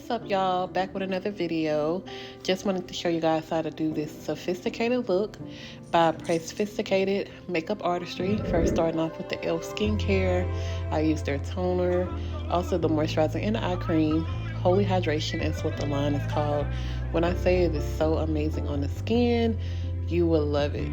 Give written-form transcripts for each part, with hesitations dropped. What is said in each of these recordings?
What's up, y'all? Back with another video. Just wanted to show you guys how to do this sophisticated look by Sophisticated Makeup Artistry. First, starting off with the e.l.f. skincare. I used their toner, also the moisturizer and the eye cream. Holy Hydration is what the line is called. When I say it is so amazing on the skin, you will love it.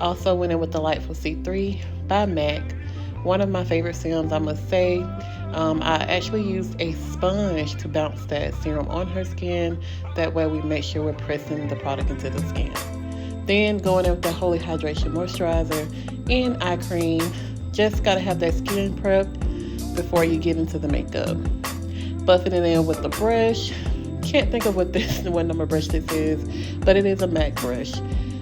Also went in with the Lightful C3 by MAC. One of my favorite serums, I must say. I actually used a sponge to bounce that serum on her skin. That way we make sure we're pressing the product into the skin. Then going in with the Holy Hydration Moisturizer and eye cream. Just gotta have that skin prepped before you get into the makeup. Buffing it in with the brush. Can't think of what number brush this is, but it is a MAC brush.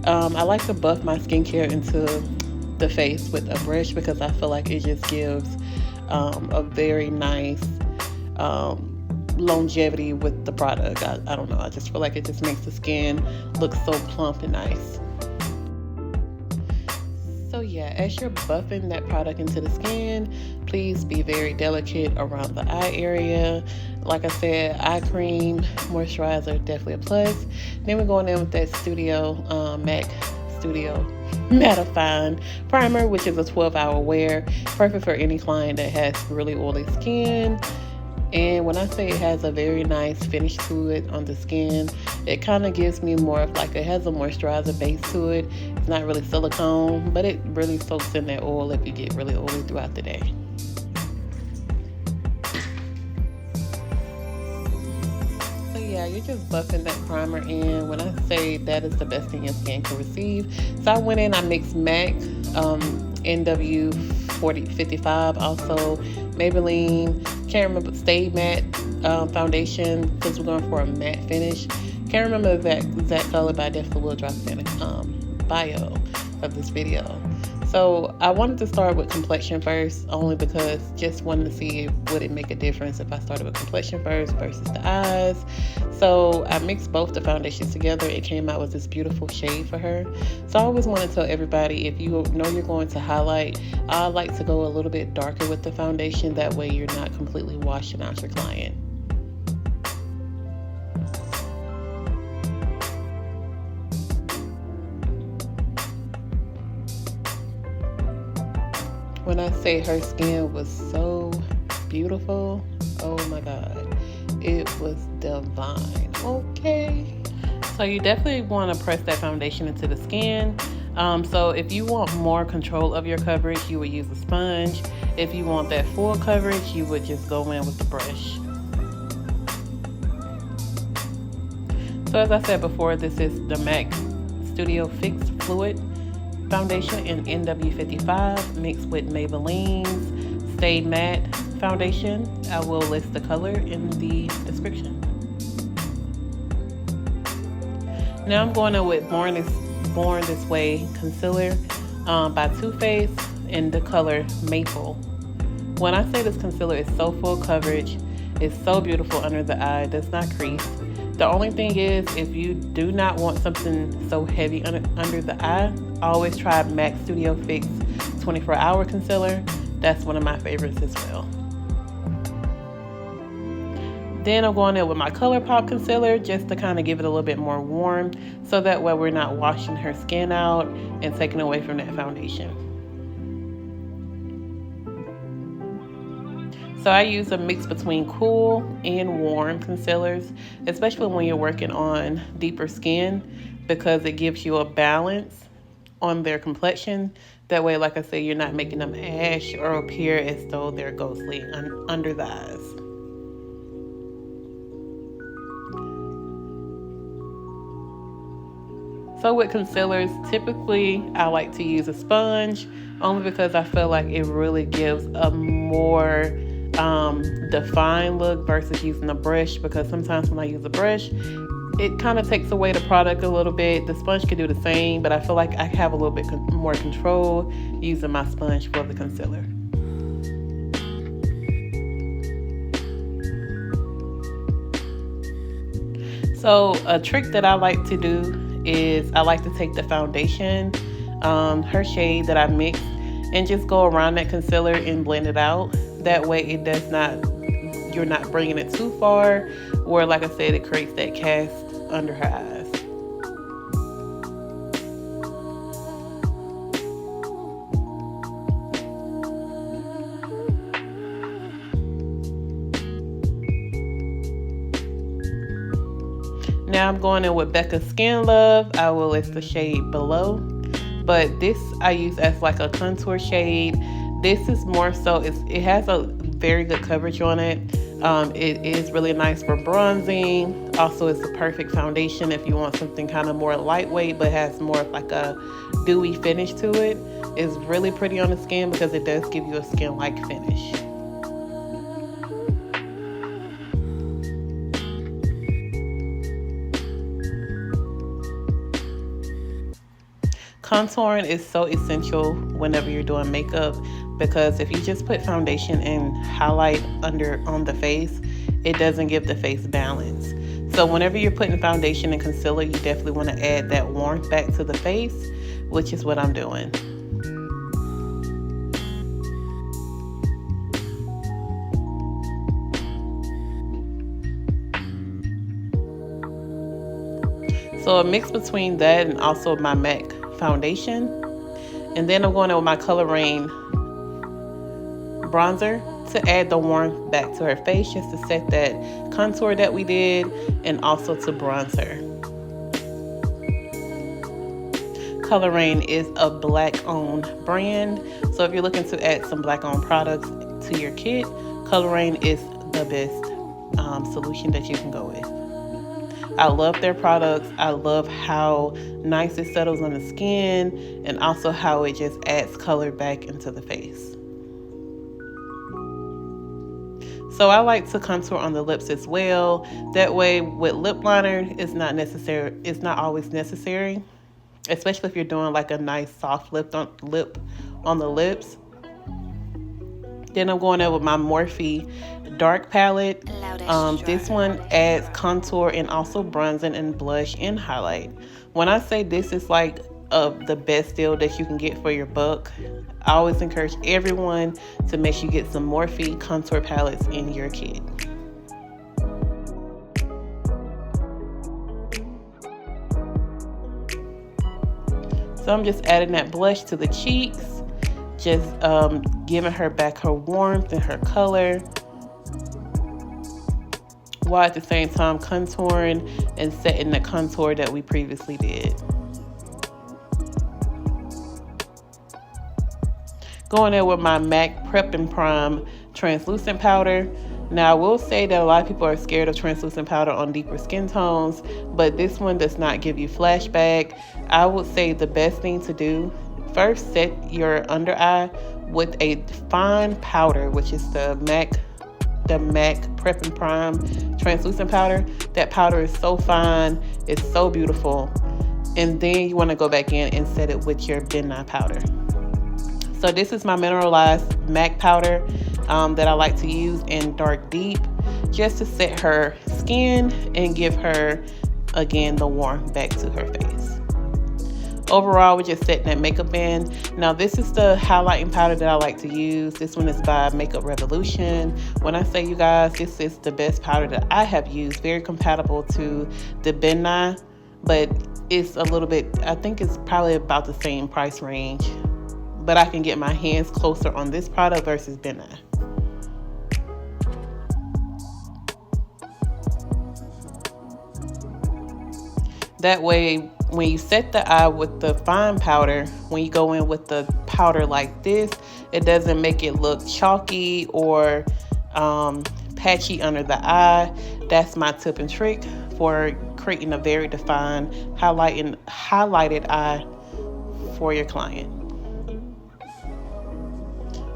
I like to buff my skincare into the face with a brush because I feel like it just gives a very nice longevity with the product. I don't know, I just feel like it just makes the skin look so plump and nice. So yeah, as you're buffing that product into the skin, please be very delicate around the eye area. Like I said, eye cream, moisturizer, definitely a plus. Then we're going in with that MAC Studio Mattifying Primer, which is a 12-hour wear. Perfect for any client that has really oily skin. And when I say it has a very nice finish to it on the skin, it kind of gives me more of like, it has a moisturizer base to it. It's not really silicone, but it really soaks in that oil if you get really oily throughout the day. So yeah, you're just buffing that primer in. When I say that is the best thing your skin can receive. So I went in, I mixed MAC, NW 4055, also Maybelline, can't remember, Stay Matte foundation, because we're going for a matte finish. Can't remember the exact color, but I definitely will drop it in the bio of this video. So I wanted to start with complexion first, only because just wanted to see would it make a difference if I started with complexion first versus the eyes. So I mixed both the foundations together. It came out with this beautiful shade for her. So I always want to tell everybody, if you know you're going to highlight, I like to go a little bit darker with the foundation. That way you're not completely washing out your client. When I say her skin was so beautiful, oh my God, it was divine, okay? So you definitely want to press that foundation into the skin. So if you want more control of your coverage, you would use a sponge. If you want that full coverage, you would just go in with the brush. So as I said before, this is the MAC Studio Fix Fluid Foundation in NW55 mixed with Maybelline's Stay Matte Foundation. I will list the color in the description. Now I'm going in with Born This Way Concealer by Too Faced in the color Maple. When I say this concealer is so full coverage, it's so beautiful under the eye, does not crease. The only thing is, if you do not want something so heavy under the eye, always try MAC Studio Fix 24-hour concealer. That's one of my favorites as well. Then I'm going in with my ColourPop concealer just to kind of give it a little bit more warm, so that way we're not washing her skin out and taking away from that foundation. So I use a mix between cool and warm concealers, especially when you're working on deeper skin, because it gives you a balance on their complexion. That way, like I said, you're not making them ash or appear as though they're ghostly under the eyes. So with concealers, typically I like to use a sponge, only because I feel like it really gives a more defined look versus using a brush, because sometimes when I use a brush, it kind of takes away the product a little bit. The sponge can do the same, but I feel like I have a little bit more control using my sponge for the concealer. So a trick that I like to do is I like to take the foundation, her shade that I mixed, and just go around that concealer and blend it out. That way it does not you're not bringing it too far, where, like I said, it creates that cast under her eyes. Now I'm going in with Becca's Skin Love. I will list the shade below. But this I use as like a contour shade. This is more so, it has a very good coverage on it. It is really nice for bronzing. Also, it's a perfect foundation if you want something kind of more lightweight but has more of like a dewy finish to it. It's really pretty on the skin because it does give you a skin-like finish. Contouring is so essential whenever you're doing makeup, because if you just put foundation and highlight under on the face, it doesn't give the face balance. So whenever you're putting foundation and concealer, you definitely want to add that warmth back to the face, which is what I'm doing. So a mix between that and also my MAC foundation. And then I'm going in with my Color Rain bronzer to add the warmth back to her face, just to set that contour that we did and also to bronze her. Color Rain is a black-owned brand, so if you're looking to add some black-owned products to your kit, Color Rain is the best solution that you can go with. I love their products. I love how nice it settles on the skin, and also how it just adds color back into the face. So I like to contour on the lips as well. That way with lip liner, it's not always necessary, especially if you're doing like a nice soft lip on the lips. Then I'm going in with my Morphe dark palette. This one adds contour and also bronzing and blush and highlight. When I say this is like the best deal that you can get for your buck, I always encourage everyone to make sure you get some Morphe contour palettes in your kit. So I'm just adding that blush to the cheeks, just giving her back her warmth and her color, while at the same time contouring and setting the contour that we previously did. Going in with my MAC Prep and Prime translucent powder. Now I will say that a lot of people are scared of translucent powder on deeper skin tones, but this one does not give you flashback. I would say the best thing to do, first set your under eye with a fine powder, which is the MAC Prep and Prime translucent powder. That powder is so fine, it's so beautiful. And then you want to go back in and set it with your midnight powder. So this is my mineralized MAC powder that I like to use in dark deep, just to set her skin and give her, again, the warmth back to her face. Overall, we're just setting that makeup in. Now this is the highlighting powder that I like to use. This one is by Makeup Revolution. When I say, you guys, this is the best powder that I have used. Very compatible to the Benai, but it's a little bit, I think it's probably about the same price range, but I can get my hands closer on this product versus Benai. That way, when you set the eye with the fine powder, when you go in with the powder like this, it doesn't make it look chalky or patchy under the eye. That's my tip and trick for creating a very defined highlighted eye for your client.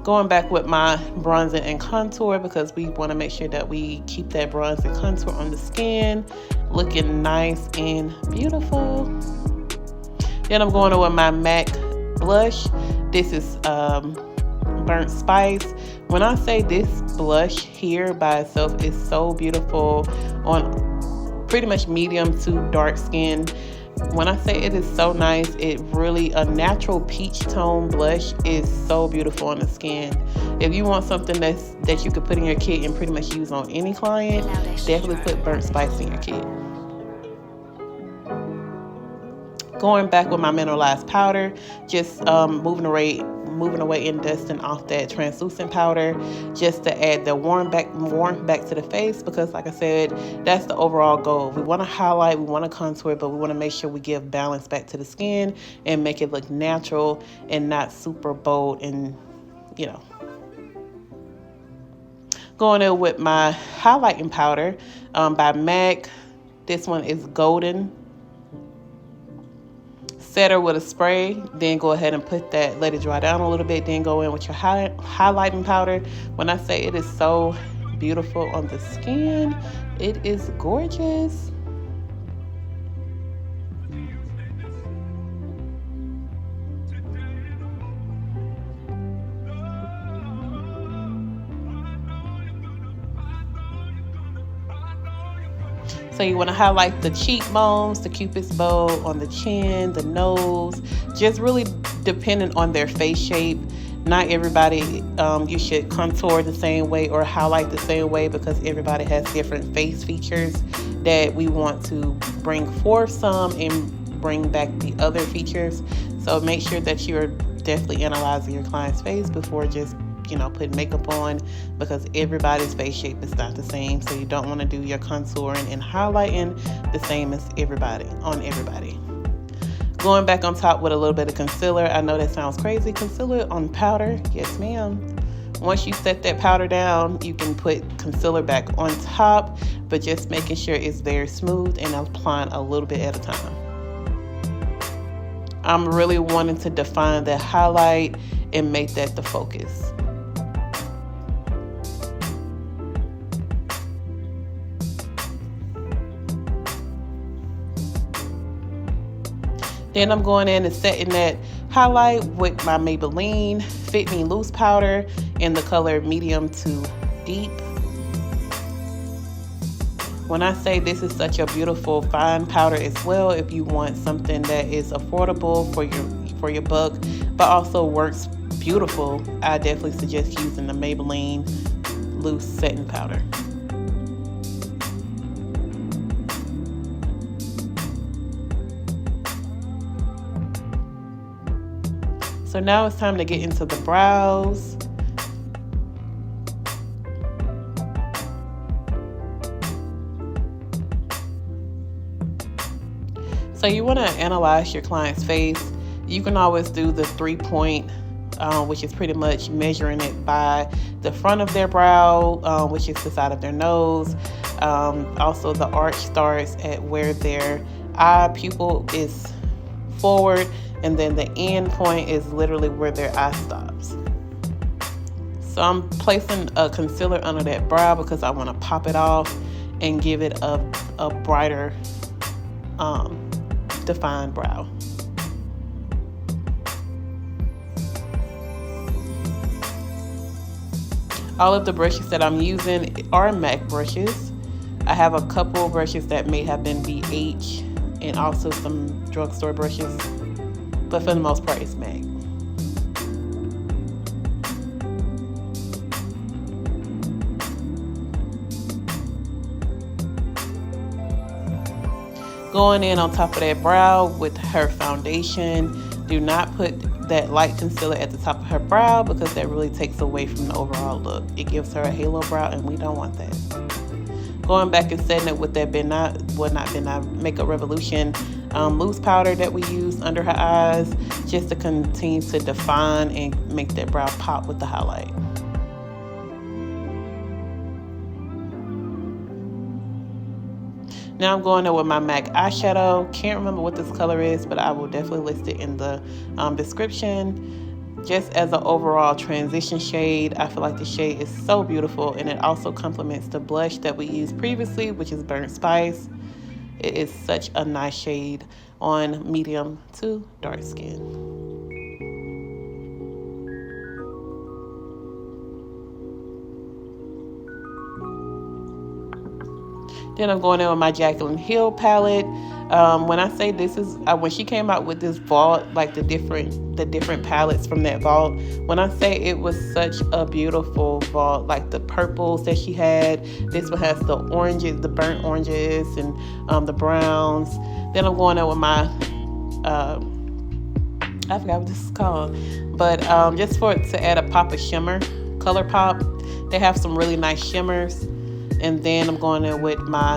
Going back with my bronzer and contour, because we want to make sure that we keep that bronze and contour on the skin looking nice and beautiful. Then I'm going over my MAC blush. This is Burnt Spice. When I say this blush here by itself is so beautiful pretty much medium to dark skin. When I say it is so nice, it really, a natural peach tone blush is so beautiful on the skin. If you want something that you could put in your kit and pretty much use on any client, definitely put burnt spice in your kit. Going back with my mineralized powder, just moving away and dusting off that translucent powder, just to add the warm back to the face, because like I said, that's the overall goal. We want to highlight, we want to contour, but we want to make sure we give balance back to the skin and make it look natural and not super bold. And going in with my highlighting powder by MAC. This one is golden. Set her with a spray, then go ahead and let it dry down a little bit, then go in with your highlighting powder. When I say it is so beautiful on the skin, it is gorgeous. So you want to highlight the cheekbones, the cupid's bow on the chin, the nose, just really depending on their face shape. Not everybody you should contour the same way or highlight the same way, because everybody has different face features that we want to bring forth some and bring back the other features. So make sure that you're definitely analyzing your client's face before just putting makeup on, because everybody's face shape is not the same. So you don't want to do your contouring and highlighting the same as everybody. Going back on top with a little bit of concealer. I know that sounds crazy. Concealer on powder, yes ma'am. Once you set that powder down, you can put concealer back on top, but just making sure it's very smooth and applying a little bit at a time. I'm really wanting to define that highlight and make that the focus. Then I'm going in and setting that highlight with my Maybelline Fit Me Loose powder in the color medium to deep. When I say this is such a beautiful fine powder as well, if you want something that is affordable for your buck, but also works beautiful, I definitely suggest using the Maybelline Loose setting powder. So now it's time to get into the brows. So you want to analyze your client's face. You can always do the 3-point, which is pretty much measuring it by the front of their brow, which is the side of their nose. Also, the arch starts at where their eye pupil is forward, and then the end point is literally where their eye stops. So I'm placing a concealer under that brow because I want to pop it off and give it a brighter, defined brow. All of the brushes that I'm using are MAC brushes. I have a couple brushes that may have been BH and also some drugstore brushes, but for the most part it's MAC. Going in on top of that brow with her foundation. Do not put that light concealer at the top of her brow because that really takes away from the overall look. It gives her a halo brow and we don't want that. Going back and setting it with that Makeup Revolution loose powder that we use under her eyes, just to continue to define and make that brow pop with the highlight. Now I'm going in with my MAC eyeshadow. Can't remember what this color is, but I will definitely list it in the description. Just as an overall transition shade, I feel like the shade is so beautiful, and it also complements the blush that we used previously, which is Burnt Spice. It is such a nice shade on medium to dark skin. Then I'm going in with my Jaclyn Hill palette. When I say this is when she came out with this vault, like the different palettes from that vault. When I say it was such a beautiful vault, like the purples that she had. This one has the oranges, the burnt oranges, and the browns. Then I'm going in with my I forgot what this is called, but just for it to add a pop of shimmer, color pop. They have some really nice shimmers. And then I'm going in with my,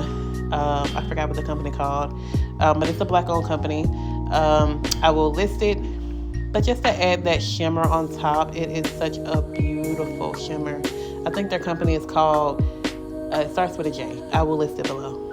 I forgot what the company called, but it's a black-owned company. I will list it, but just to add that shimmer on top, it is such a beautiful shimmer. I think their company is called, it starts with a J. I will list it below.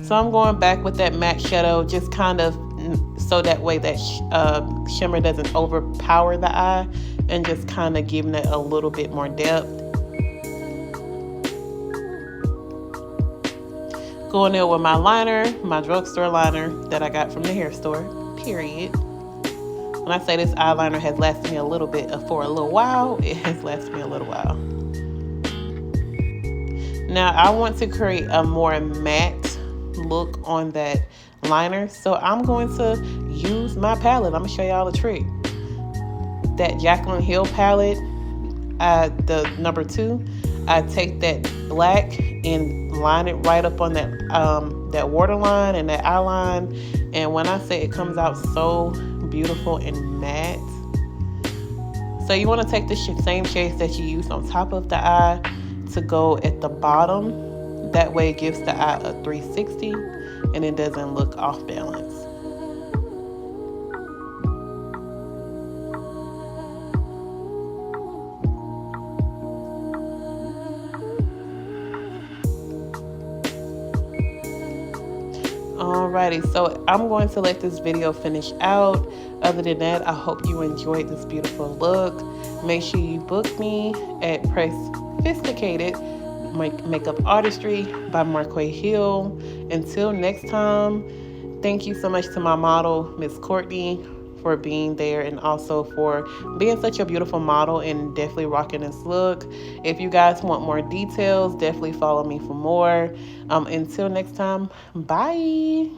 So I'm going back with that matte shadow, just kind of so that way that shimmer doesn't overpower the eye, and just kind of giving it a little bit more depth. Going in with my liner, my drugstore liner that I got from the hair store, period. When I say this eyeliner has lasted me a little bit for a little while, it has lasted me a little while. Now I want to create a more matte look on that liner, so I'm going to use my palette. I'm gonna show y'all the trick. That Jaclyn Hill palette, the number 2, I take that black and line it right up on that waterline and that eye line, and when I say it comes out so beautiful and matte. So you want to take the same shades that you use on top of the eye to go at the bottom. That way it gives the eye a 360 and it doesn't look off balance. Alrighty, so I'm going to let this video finish out. Other than that, I hope you enjoyed this beautiful look. Make sure you book me at Press Sophisticated Makeup Artistry by Marquay Hill. Until next time, thank you so much to my model, Miss Courtney, for being there and also for being such a beautiful model and definitely rocking this look. If you guys want more details, definitely follow me for more. Until next time, bye.